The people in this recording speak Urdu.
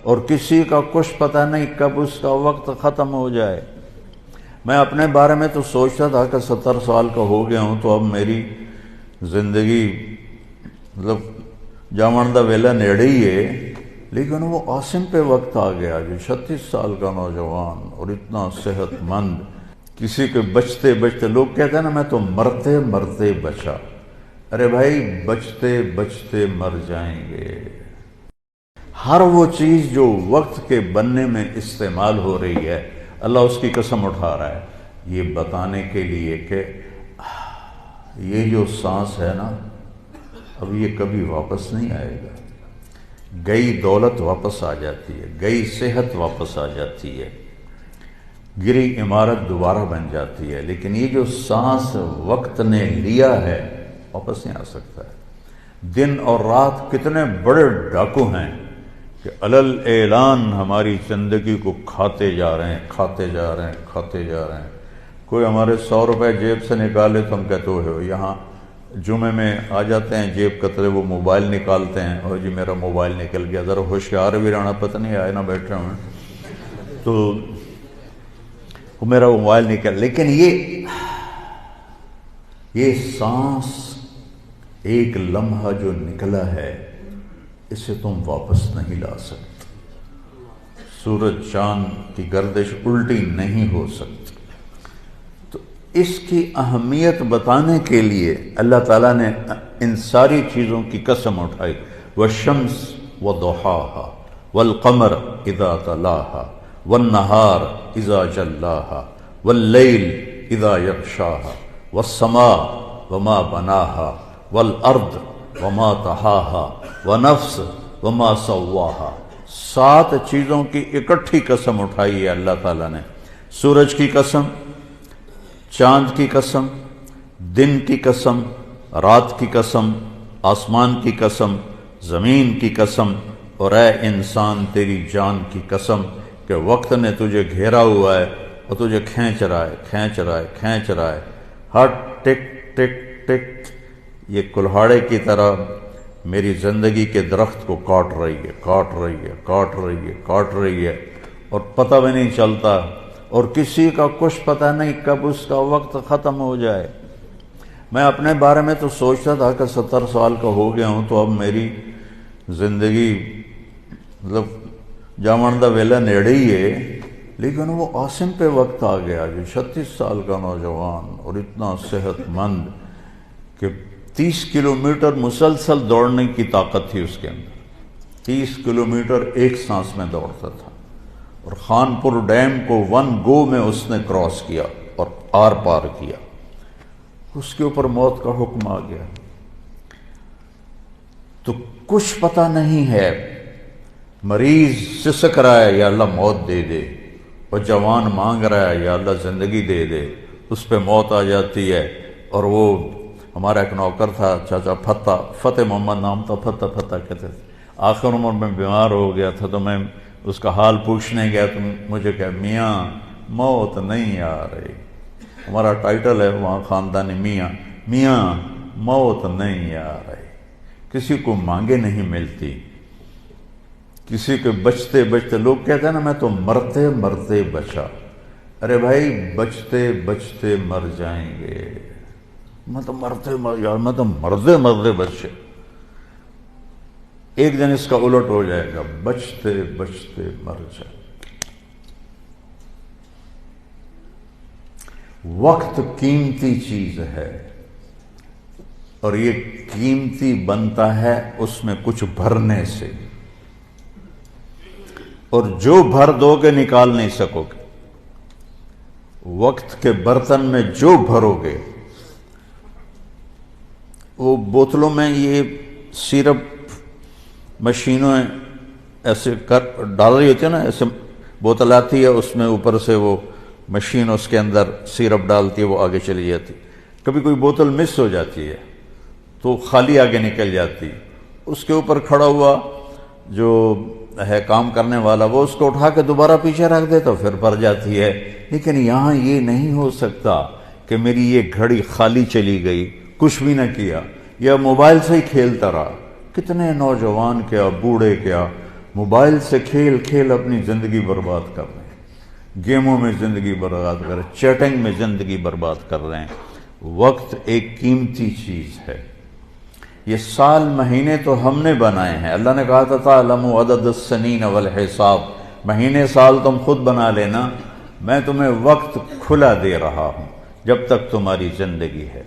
اور کسی کا کچھ پتہ نہیں کب اس کا وقت ختم ہو جائے۔ میں اپنے بارے میں تو سوچتا تھا کہ 70 سال کا ہو گیا ہوں تو اب میری زندگی مطلب جامن دا ویلا نیڑے ہی ہے، لیکن وہ عاصم پہ وقت آ گیا جو 36 سال کا نوجوان اور اتنا صحت مند، کسی کے بچتے بچتے، لوگ کہتے ہیں نا میں تو مرتے مرتے بچا، ارے بھائی بچتے بچتے مر جائیں گے۔ ہر وہ چیز جو وقت کے بننے میں استعمال ہو رہی ہے اللہ اس کی قسم اٹھا رہا ہے یہ بتانے کے لیے کہ یہ جو سانس ہے نا اب یہ کبھی واپس نہیں آئے گا۔ گئی دولت واپس آ جاتی ہے، گئی صحت واپس آ جاتی ہے، گری عمارت دوبارہ بن جاتی ہے، لیکن یہ جو سانس وقت نے لیا ہے واپس نہیں آ سکتا ہے۔ دن اور رات کتنے بڑے ڈاکو ہیں کہ علل اعلان ہماری زندگی کو کھاتے جا رہے ہیں، کھاتے جا رہے ہیں، کھاتے جا رہے ہیں۔ کوئی ہمارے 100 روپے جیب سے نکالے تو ہم کہتے ہو یہاں جمعے میں آ جاتے ہیں جیب کترے، وہ موبائل نکالتے ہیں اور جی میرا موبائل نکل گیا، ذرا ہوشیار بھی رہنا، پتہ نہیں آئے نہ بیٹھے ہوئے تو وہ میرا موبائل نکل۔ لیکن یہ سانس ایک لمحہ جو نکلا ہے اسے تم واپس نہیں لا سکتے۔ سورج چاند کی گردش الٹی نہیں ہو سکتی۔ تو اس کی اہمیت بتانے کے لیے اللہ تعالیٰ نے ان ساری چیزوں کی قسم اٹھائی، والشمس وضحاها والقمر اذا تلاها والنہار اذا جلاها واللیل اذا یغشاها والسماء وما بناها والارض وما طحاها ونفس وما سواها۔ 7 چیزوں کی اکٹھی قسم اٹھائی ہے اللہ تعالیٰ نے۔ سورج کی قسم، چاند کی قسم، دن کی قسم، رات کی قسم، آسمان کی قسم، زمین کی قسم، اور اے انسان تیری جان کی قسم کہ وقت نے تجھے گھیرا ہوا ہے اور تجھے کھینچ رہا ہے، کھینچ رہا ہے، کھینچ رہا ہے۔ ہر ٹک ٹک ٹک یہ کلہاڑے کی طرح میری زندگی کے درخت کو کاٹ رہی ہے، کاٹ رہی ہے، کاٹ رہی ہے، کاٹ رہی ہے، اور پتہ بھی نہیں چلتا، اور کسی کا کچھ پتہ نہیں کب اس کا وقت ختم ہو جائے۔ میں اپنے بارے میں تو سوچتا تھا کہ 70 سال کا ہو گیا ہوں تو اب میری زندگی مطلب جامن دا ویلا نیڑے ہی ہے، لیکن وہ عاصم پہ وقت آ گیا جو 36 سال کا نوجوان اور اتنا صحت مند کہ 30 کلومیٹر مسلسل دوڑنے کی طاقت تھی اس کے اندر، 30 کلومیٹر ایک سانس میں دوڑتا تھا، اور خانپور ڈیم کو 1 گو میں اس نے کراس کیا اور آر پار کیا۔ اس کے اوپر موت کا حکم آ گیا۔ تو کچھ پتہ نہیں ہے، مریض سسک رہا ہے یا اللہ موت دے دے، اور جوان مانگ رہا ہے یا اللہ زندگی دے دے، اس پہ موت آ جاتی ہے۔ اور وہ ہمارا ایک نوکر تھا چاچا فتح محمد نام تھا، فتح کہتے تھے، آخر عمر میں بیمار ہو گیا تھا تو میں اس کا حال پوچھنے گیا تو مجھے کہا میاں موت نہیں آ رہی، ہمارا ٹائٹل ہے وہاں خاندانی میاں موت نہیں آ رہی، کسی کو مانگے نہیں ملتی، کسی کے بچتے بچتے، لوگ کہتے ہیں نا میں تو مرتے مرتے بچا، ارے بھائی بچتے بچتے مر جائیں گے، میں تو مرتے مرتے بچے، ایک دن اس کا الٹ ہو جائے گا، بچتے بچتے مر جائے۔ وقت قیمتی چیز ہے، اور یہ قیمتی بنتا ہے اس میں کچھ بھرنے سے، اور جو بھر دو گے نکال نہیں سکو گے۔ وقت کے برتن میں جو بھرو گے، وہ بوتلوں میں یہ سیرپ مشینوں ایسے ڈال رہی ہوتی ہے نا، ایسے بوتل آتی ہے، اس میں اوپر سے وہ مشین اس کے اندر سیرپ ڈالتی ہے، وہ آگے چلی جاتی، کبھی کوئی بوتل مس ہو جاتی ہے تو خالی آگے نکل جاتی، اس کے اوپر کھڑا ہوا جو ہے کام کرنے والا وہ اس کو اٹھا کے دوبارہ پیچھے رکھ دے تو پھر بھر جاتی ہے۔ لیکن یہاں یہ نہیں ہو سکتا کہ میری یہ گھڑی خالی چلی گئی، کچھ بھی نہ کیا، یا موبائل سے ہی کھیلتا رہا۔ کتنے نوجوان کیا، بوڑھے کیا، موبائل سے کھیل کھیل اپنی زندگی برباد کر رہے ہیں، گیموں میں زندگی برباد کر رہے ہیں، چیٹنگ میں زندگی برباد کر رہے ہیں۔ وقت ایک قیمتی چیز ہے۔ یہ سال مہینے تو ہم نے بنائے ہیں، اللہ نے کہا تھا تعلم عدد السنین والحساب، مہینے سال تم خود بنا لینا، میں تمہیں وقت کھلا دے رہا ہوں جب تک تمہاری زندگی ہے۔